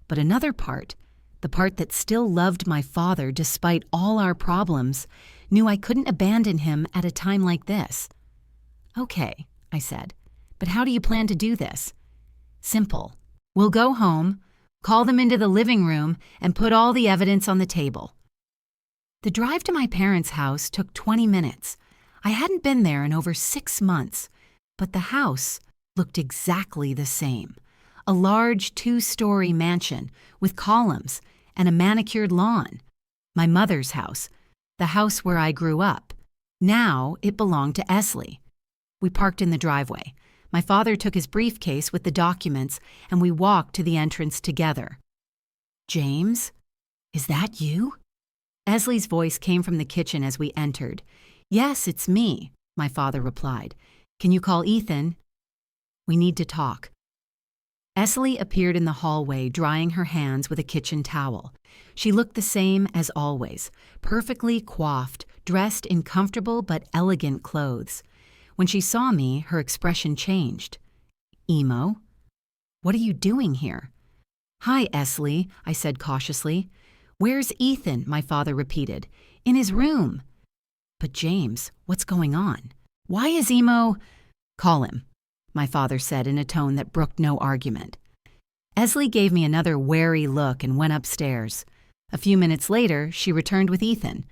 but another part, the part that still loved my father despite all our problems, knew I couldn't abandon him at a time like this. "Okay," I said, "but how do you plan to do this?" "Simple. We'll go home, call them into the living room, and put all the evidence on the table." The drive to my parents' house took 20 minutes. I hadn't been there in over 6 months, but the house looked exactly the same. A large 2-story mansion with columns and a manicured lawn. My mother's house, the house where I grew up. Now it belonged to Esley. We parked in the driveway. My father took his briefcase with the documents, and we walked to the entrance together. "James, is that you?" Esley's voice came from the kitchen as we entered. "Yes, it's me," my father replied. "Can you call Ethan?" "We need to talk." Esley appeared in the hallway, drying her hands with a kitchen towel. She looked the same as always, perfectly coiffed, dressed in comfortable but elegant clothes. When she saw me, her expression changed. "Emo, what are you doing here?" "Hi, Esley," I said cautiously. "Where's Ethan?" my father repeated. "In his room." "But James, what's going on? Why is Emo—" "Call him," my father said in a tone that brooked no argument. Esley gave me another wary look and went upstairs. A few minutes later, she returned with Ethan.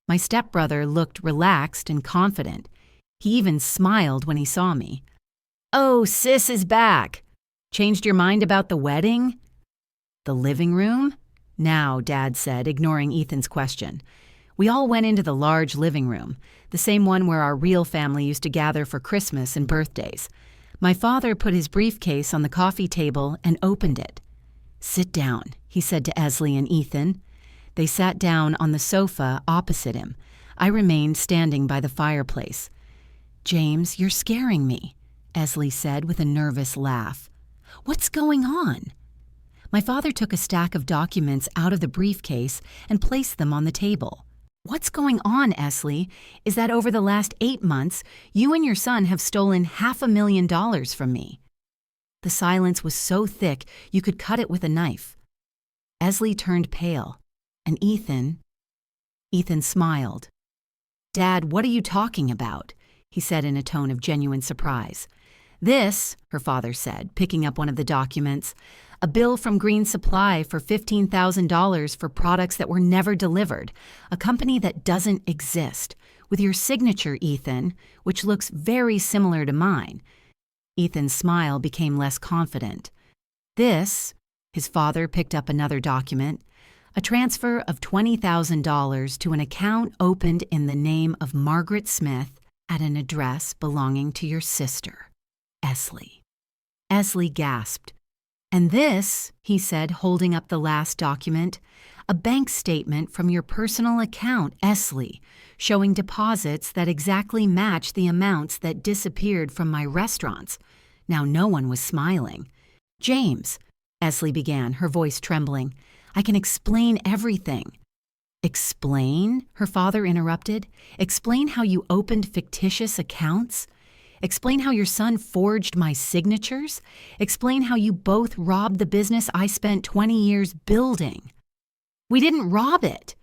My stepbrother looked relaxed and confident. He even smiled when he saw me. "Oh, sis is back. Changed your mind about the wedding?" "The living room?" "Now," Dad said, ignoring Ethan's question. We all went into the large living room, the same one where our real family used to gather for Christmas and birthdays. My father put his briefcase on the coffee table and opened it. "Sit down," he said to Esley and Ethan. They sat down on the sofa opposite him. I remained standing by the fireplace. "James, you're scaring me," Esley said with a nervous laugh. "What's going on?" My father took a stack of documents out of the briefcase and placed them on the table. "What's going on, Esley, is that over the last 8 months, you and your son have stolen $500,000 from me." The silence was so thick you could cut it with a knife. Esley turned pale, and Ethan smiled. "Dad, what are you talking about?" he said in a tone of genuine surprise. "This," her father said, picking up one of the documents, "a bill from Green Supply for $15,000 for products that were never delivered, a company that doesn't exist, with your signature, Ethan, which looks very similar to mine." Ethan's smile became less confident. "This," his father picked up another document, "a transfer of $20,000 to an account opened in the name of Margaret Smith at an address belonging to your sister, Esley." Esley gasped. "And this," he said, holding up the last document, "a bank statement from your personal account, Esley, showing deposits that exactly match the amounts that disappeared from my restaurants." Now no one was smiling. "James," Esley began, her voice trembling, "I can explain everything." "Explain?" her father interrupted. "Explain how you opened fictitious accounts? Explain how your son forged my signatures? Explain how you both robbed the business I spent 20 years building?" "We didn't rob it,"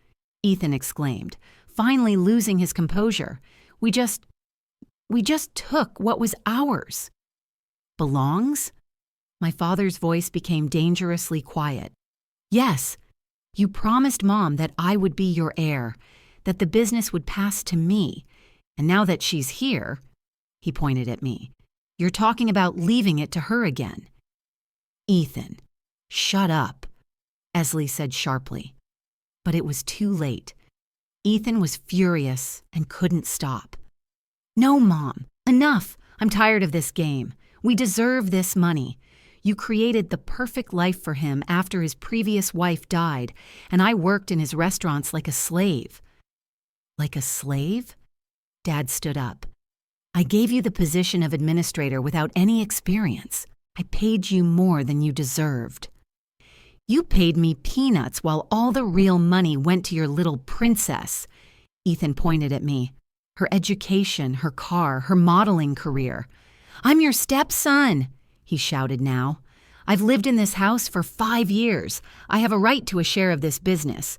Ethan exclaimed, finally losing his composure. We just took what was ours." "Belongs?" My father's voice became dangerously quiet. "Yes. You promised Mom that I would be your heir, that the business would pass to me, and now that she's here," he pointed at me, "you're talking about leaving it to her again." "Ethan, shut up," Esley said sharply. But it was too late. Ethan was furious and couldn't stop. "No, Mom, enough. I'm tired of this game. We deserve this money. You created the perfect life for him after his previous wife died, and I worked in his restaurants like a slave." "Like a slave?" Dad stood up. "I gave you the position of administrator without any experience. I paid you more than you deserved." "You paid me peanuts while all the real money went to your little princess." Ethan pointed at me. "Her education, her car, her modeling career." "I'm your stepson," he shouted now. "I've lived in this house for 5 years. I have a right to a share of this business."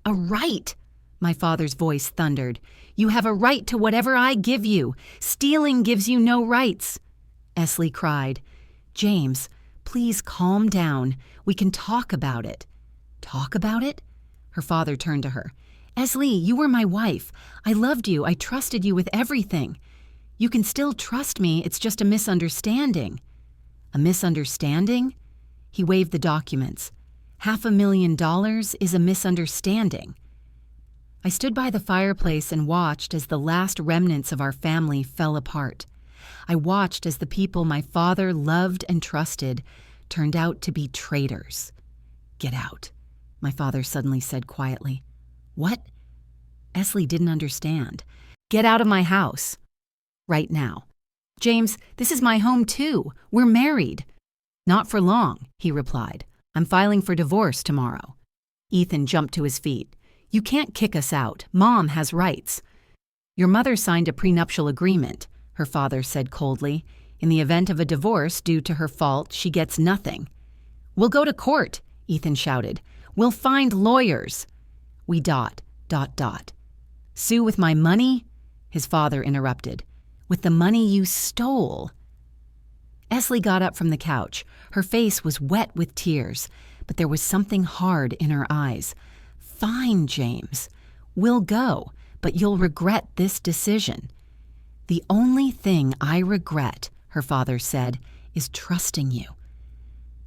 "A right?" my father's voice thundered. "You have a right to whatever I give you. Stealing gives you no rights." Esley cried. "James, please calm down. We can talk about it." "Talk about it?" Her father turned to her. "Esley, you were my wife. I loved you. I trusted you with everything. You can still trust me. It's just a misunderstanding." "A misunderstanding?" He waved the documents. $500,000 is a misunderstanding. I stood by the fireplace and watched as the last remnants of our family fell apart. I watched as the people my father loved and trusted turned out to be traitors. "Get out," my father suddenly said quietly. "What?" Esley didn't understand. "Get out of my house. Right now." "James, this is my home too. We're married." "Not for long," he replied. "I'm filing for divorce tomorrow." Ethan jumped to his feet. "You can't kick us out. Mom has rights." "Your mother signed a prenuptial agreement," her father said coldly. "In the event of a divorce due to her fault, she gets nothing." "We'll go to court," Ethan shouted. "We'll find lawyers." "We dot. Sue with my money?" his father interrupted. "With the money you stole." Esley got up from the couch. Her face was wet with tears, but there was something hard in her eyes. "Fine, James. We'll go, but you'll regret this decision." "The only thing I regret," her father said, "is trusting you."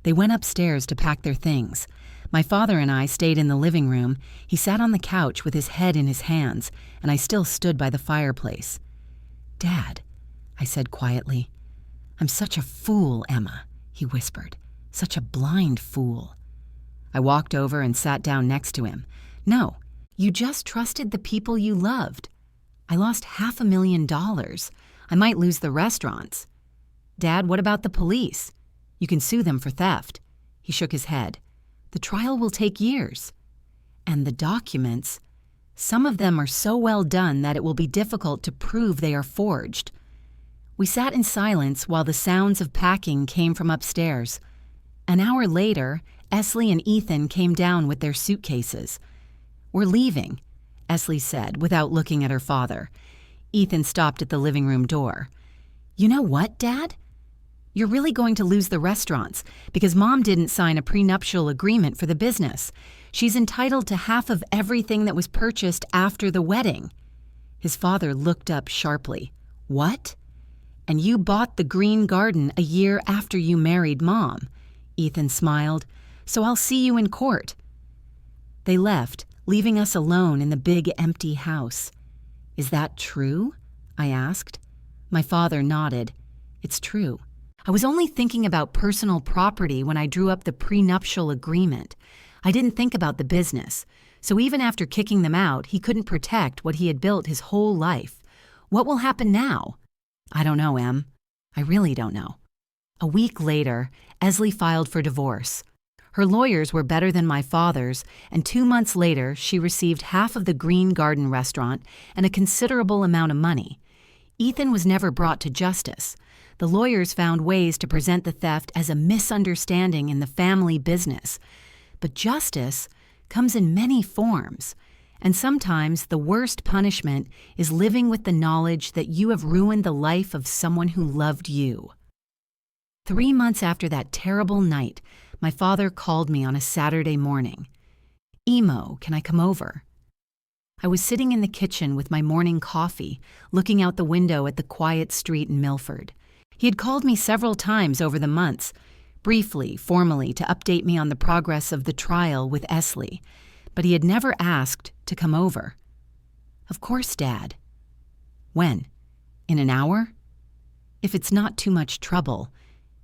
They went upstairs to pack their things. My father and I stayed in the living room. He sat on the couch with his head in his hands, and I still stood by the fireplace. "Dad," I said quietly. "I'm such a fool, Emma," he whispered. "Such a blind fool." I walked over and sat down next to him. "No, you just trusted the people you loved. I lost $500,000. I might lose the restaurants." "Dad, what about the police? You can sue them for theft." He shook his head. "The trial will take years." "And the documents? Some of them are so well done that it will be difficult to prove they are forged." We sat in silence while the sounds of packing came from upstairs. An hour later, Esley and Ethan came down with their suitcases. "We're leaving," Esley said without looking at her father. Ethan stopped at the living room door. "You know what, Dad? You're really going to lose the restaurants because Mom didn't sign a prenuptial agreement for the business. She's entitled to half of everything that was purchased after the wedding." His father looked up sharply. "What?" "And you bought the green garden a year after you married Mom." Ethan smiled. "So I'll see you in court." They left, leaving us alone in the big empty house. "Is that true?" I asked. My father nodded. "It's true. I was only thinking about personal property when I drew up the prenuptial agreement. I didn't think about the business. So even after kicking them out, he couldn't protect what he had built his whole life. What will happen now? I don't know, Em. I really don't know. A week later, Esley filed for divorce. Her lawyers were better than my father's, and 2 months later, she received half of the Green Garden restaurant and a considerable amount of money. Ethan was never brought to justice. The lawyers found ways to present the theft as a misunderstanding in the family business. But justice comes in many forms, and sometimes the worst punishment is living with the knowledge that you have ruined the life of someone who loved you. 3 months after that terrible night, my father called me on a Saturday morning. "Emo, can I come over?" I was sitting in the kitchen with my morning coffee, looking out the window at the quiet street in Milford. He had called me several times over the months, briefly, formally, to update me on the progress of the trial with Esley, but he had never asked to come over. "Of course, Dad." "When? In an hour?" "If it's not too much trouble."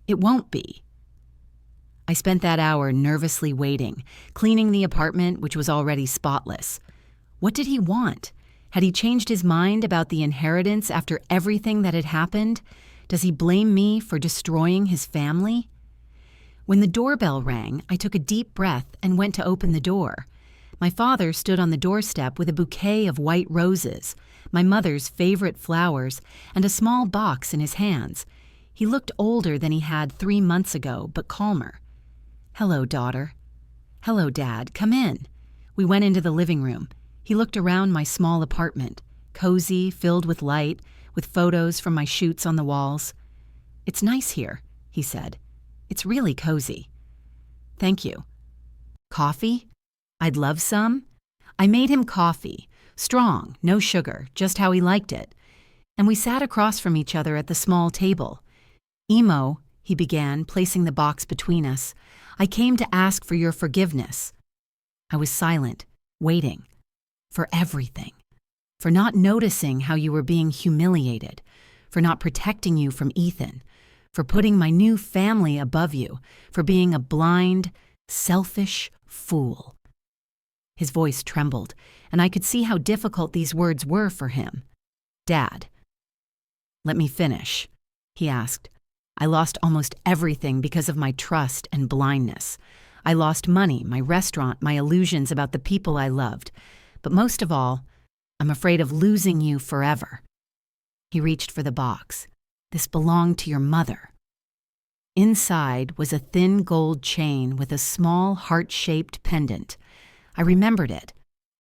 "It won't be." I spent that hour nervously waiting, cleaning the apartment, which was already spotless. What did he want? Had he changed his mind about the inheritance after everything that had happened? Does he blame me for destroying his family? When the doorbell rang, I took a deep breath and went to open the door. My father stood on the doorstep with a bouquet of white roses, my mother's favorite flowers, and a small box in his hands. He looked older than he had 3 months ago, but calmer. "Hello, daughter." "Hello, Dad. Come in." We went into the living room. He looked around my small apartment, cozy, filled with light, with photos from my shoots on the walls. "It's nice here," he said. "It's really cozy." "Thank you." "Coffee? I'd love some." I made him coffee, strong, no sugar, just how he liked it. And we sat across from each other at the small table. "Emo," he began, placing the box between us, "I came to ask for your forgiveness." I was silent, waiting. For everything. For not noticing how you were being humiliated. For not protecting you from Ethan. For putting my new family above you. For being a blind, selfish fool. His voice trembled, and I could see how difficult these words were for him. "Dad." "Let me finish," he asked. "I lost almost everything because of my trust and blindness. I lost money, my restaurant, my illusions about the people I loved. But most of all, I'm afraid of losing you forever." He reached for the box. "This belonged to your mother." Inside was a thin gold chain with a small heart-shaped pendant. I remembered it.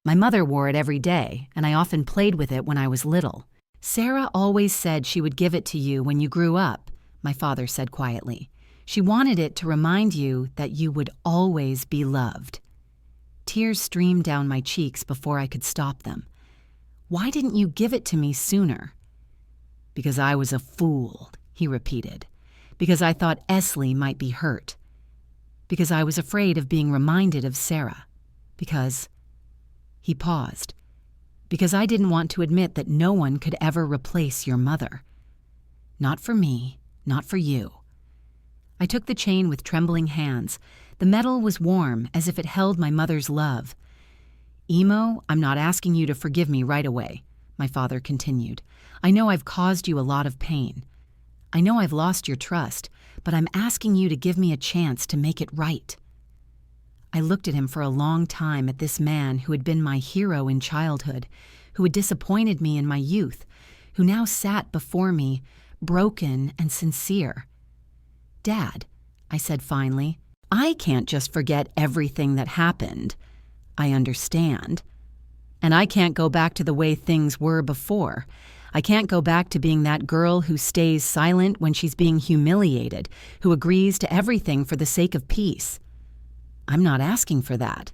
My mother wore it every day, and I often played with it when I was little. "Sarah always said she would give it to you when you grew up," my father said quietly. "She wanted it to remind you that you would always be loved." Tears streamed down my cheeks before I could stop them. "Why didn't you give it to me sooner?" "Because I was a fool," he repeated. "Because I thought Esley might be hurt. Because I was afraid of being reminded of Sarah. Because—" He paused. "Because I didn't want to admit that no one could ever replace your mother. Not for me, not for you." I took the chain with trembling hands. The metal was warm, as if it held my mother's love. "Emo, I'm not asking you to forgive me right away," my father continued. "I know I've caused you a lot of pain. I know I've lost your trust, but I'm asking you to give me a chance to make it right." I looked at him for a long time, at this man who had been my hero in childhood, who had disappointed me in my youth, who now sat before me, broken and sincere. "Dad," I said finally, "I can't just forget everything that happened. I understand. And I can't go back to the way things were before. I can't go back to being that girl who stays silent when she's being humiliated, who agrees to everything for the sake of peace. I'm not asking for that."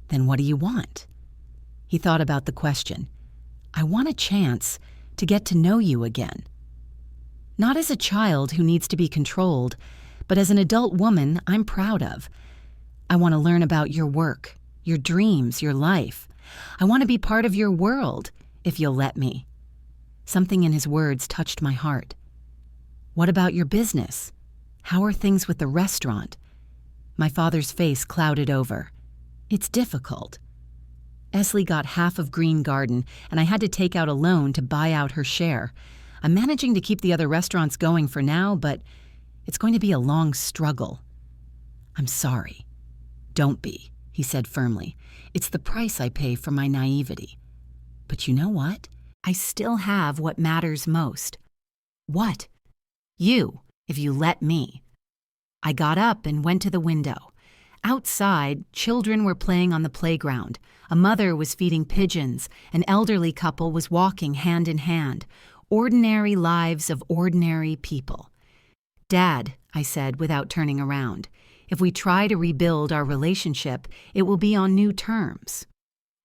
"Then what do you want?" He thought about the question. "I want a chance to get to know you again. Not as a child who needs to be controlled, but as an adult woman I'm proud of. I want to learn about your work, your dreams, your life. I want to be part of your world, if you'll let me." Something in his words touched my heart. What about your business? How are things with the restaurant? My father's face clouded over. It's difficult. Esley got half of Green Garden, and I had to take out a loan to buy out her share. I'm managing to keep the other restaurants going for now, but it's going to be a long struggle. I'm sorry. Don't be, he said firmly. It's the price I pay for my naivety. But you know what? I still have what matters most. What? You, if you let me. I got up and went to the window. Outside, children were playing on the playground. A mother was feeding pigeons. An elderly couple was walking hand in hand. Ordinary lives of ordinary people. Dad, I said without turning around, if we try to rebuild our relationship, it will be on new terms.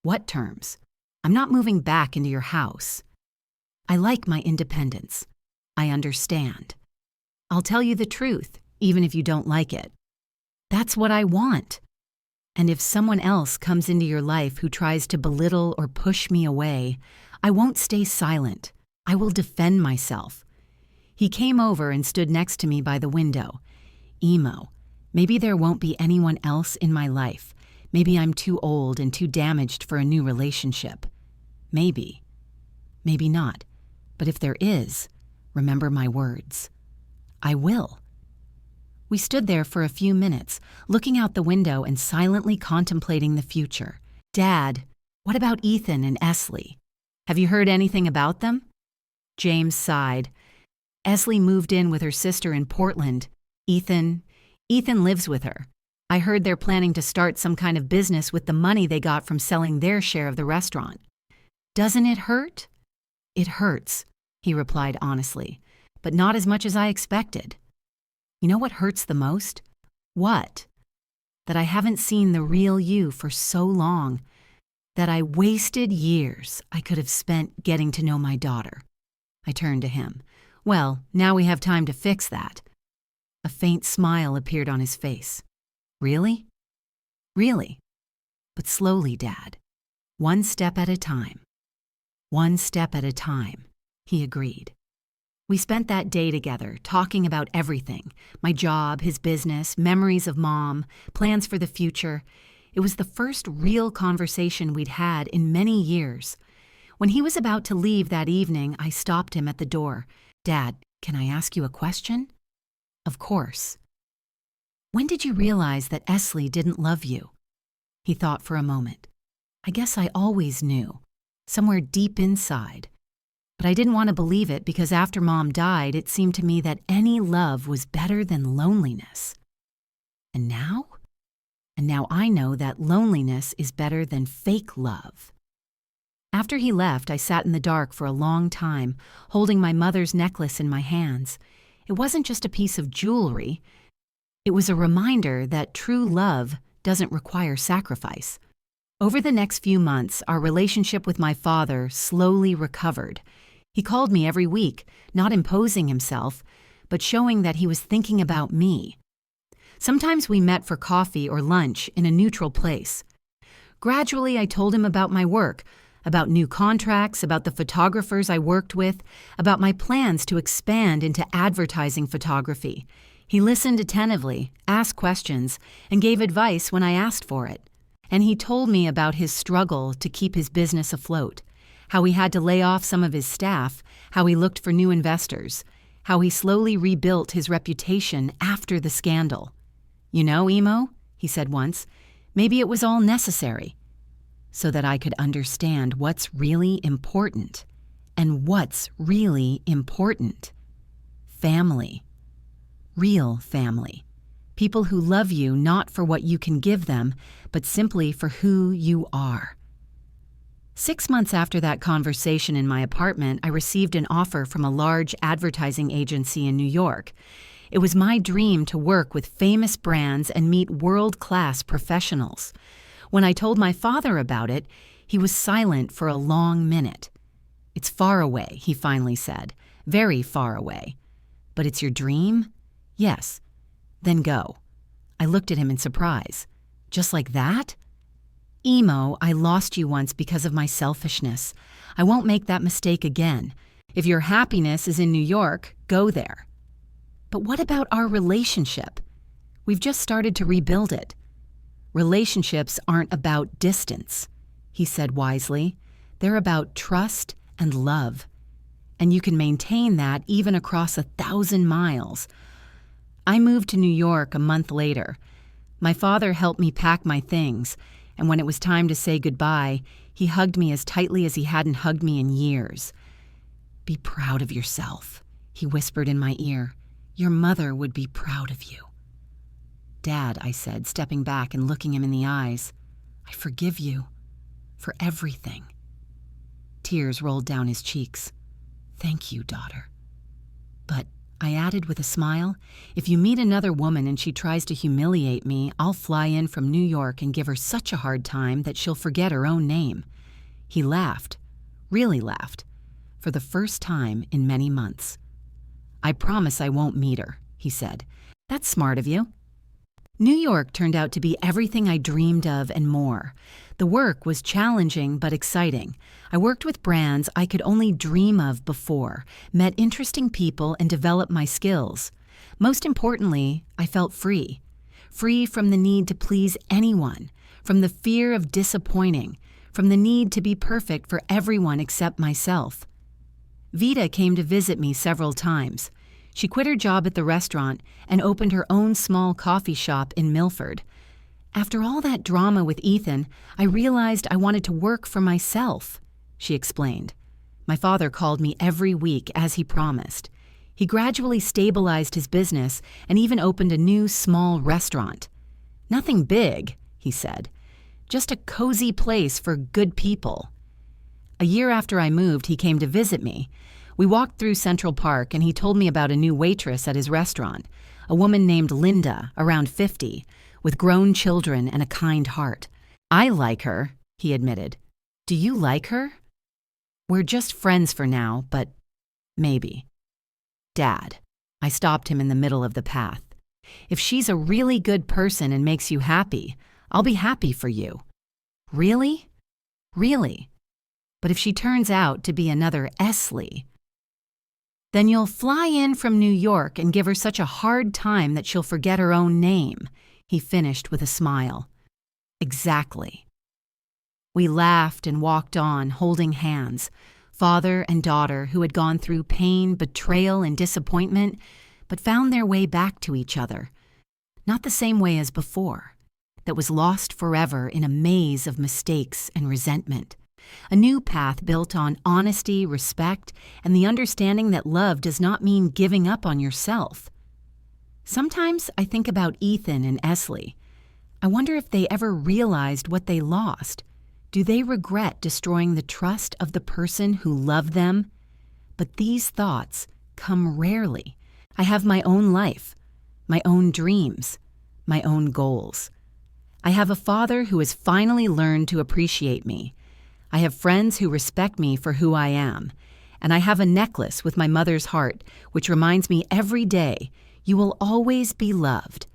What terms? I'm not moving back into your house. I like my independence. I understand. I'll tell you the truth, even if you don't like it. That's what I want. And if someone else comes into your life who tries to belittle or push me away, I won't stay silent. I will defend myself. He came over and stood next to me by the window. Emo, maybe there won't be anyone else in my life. Maybe I'm too old and too damaged for a new relationship. Maybe. Maybe not. But if there is, remember my words. I will. We stood there for a few minutes, looking out the window and silently contemplating the future. Dad, what about Ethan and Esley? Have you heard anything about them? James sighed. Esley moved in with her sister in Portland. Ethan lives with her. I heard they're planning to start some kind of business with the money they got from selling their share of the restaurant. Doesn't it hurt? It hurts, he replied honestly, but not as much as I expected. You know what hurts the most? What? That I haven't seen the real you for so long. That I wasted years I could have spent getting to know my daughter. I turned to him. Well, now we have time to fix that. A faint smile appeared on his face. Really? Really. But slowly, Dad. One step at a time. One step at a time, he agreed. We spent that day together, talking about everything. My job, his business, memories of Mom, plans for the future. It was the first real conversation we'd had in many years. When he was about to leave that evening, I stopped him at the door. Dad, can I ask you a question? Of course. When did you realize that Esley didn't love you? He thought for a moment. I guess I always knew, somewhere deep inside. But I didn't want to believe it because after Mom died, it seemed to me that any love was better than loneliness. And now? And now I know that loneliness is better than fake love. After he left, I sat in the dark for a long time, holding my mother's necklace in my hands. It wasn't just a piece of jewelry. It was a reminder that true love doesn't require sacrifice. Over the next few months, our relationship with my father slowly recovered. He called me every week, not imposing himself, but showing that he was thinking about me. Sometimes we met for coffee or lunch in a neutral place. Gradually, I told him about my work, about new contracts, about the photographers I worked with, about my plans to expand into advertising photography. He listened attentively, asked questions, and gave advice when I asked for it. And he told me about his struggle to keep his business afloat, how he had to lay off some of his staff, how he looked for new investors, how he slowly rebuilt his reputation after the scandal. You know, Emo, he said once, maybe it was all necessary, so that I could understand what's really important. And what's really important? Family. Real family. People who love you not for what you can give them, but simply for who you are. 6 months after that conversation in my apartment, I received an offer from a large advertising agency in New York. It was my dream to work with famous brands and meet world-class professionals. When I told my father about it, he was silent for a long minute. It's far away, he finally said, very far away. But it's your dream? Yes. Then go. I looked at him in surprise. Just like that? Emo, I lost you once because of my selfishness. I won't make that mistake again. If your happiness is in New York, go there. But what about our relationship? We've just started to rebuild it. Relationships aren't about distance, he said wisely. They're about trust and love. And you can maintain that even across 1,000 miles. I moved to New York a month later. My father helped me pack my things, and when it was time to say goodbye, he hugged me as tightly as he hadn't hugged me in years. "Be proud of yourself," he whispered in my ear. "Your mother would be proud of you." "Dad," I said, stepping back and looking him in the eyes, "I forgive you for everything." Tears rolled down his cheeks. "Thank you, daughter." "But," I added with a smile, "if you meet another woman and she tries to humiliate me, I'll fly in from New York and give her such a hard time that she'll forget her own name." He laughed, really laughed, for the first time in many months. "I promise I won't meet her," he said. "That's smart of you." New York turned out to be everything I dreamed of and more. The work was challenging but exciting. I worked with brands I could only dream of before, met interesting people, and developed my skills. Most importantly, I felt free. Free from the need to please anyone, from the fear of disappointing, from the need to be perfect for everyone except myself. Vida came to visit me several times. She quit her job at the restaurant and opened her own small coffee shop in Milford. "After all that drama with Ethan, I realized I wanted to work for myself," she explained. "My father called me every week as he promised. He gradually stabilized his business and even opened a new small restaurant. Nothing big," he said, "just a cozy place for good people." A year after I moved, he came to visit me. We walked through Central Park and he told me about a new waitress at his restaurant, a woman named Linda, around 50, with grown children and a kind heart. "I like her," he admitted. "Do you like her?" "We're just friends for now, but maybe." "Dad," I stopped him in the middle of the path. "If she's a really good person and makes you happy, I'll be happy for you." "Really?" "Really. But if she turns out to be another Esley, then you'll fly in from New York and give her such a hard time that she'll forget her own name," he finished with a smile. "Exactly." We laughed and walked on, holding hands, father and daughter who had gone through pain, betrayal, and disappointment, but found their way back to each other. Not the same way as before, that was lost forever in a maze of mistakes and resentment. A new path built on honesty, respect, and the understanding that love does not mean giving up on yourself. Sometimes I think about Ethan and Esley. I wonder if they ever realized what they lost. Do they regret destroying the trust of the person who loved them? But these thoughts come rarely. I have my own life, my own dreams, my own goals. I have a father who has finally learned to appreciate me. I have friends who respect me for who I am, and I have a necklace with my mother's heart, which reminds me every day, you will always be loved.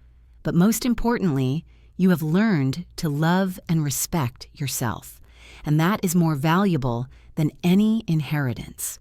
But most importantly, you have learned to love and respect yourself, and that is more valuable than any inheritance.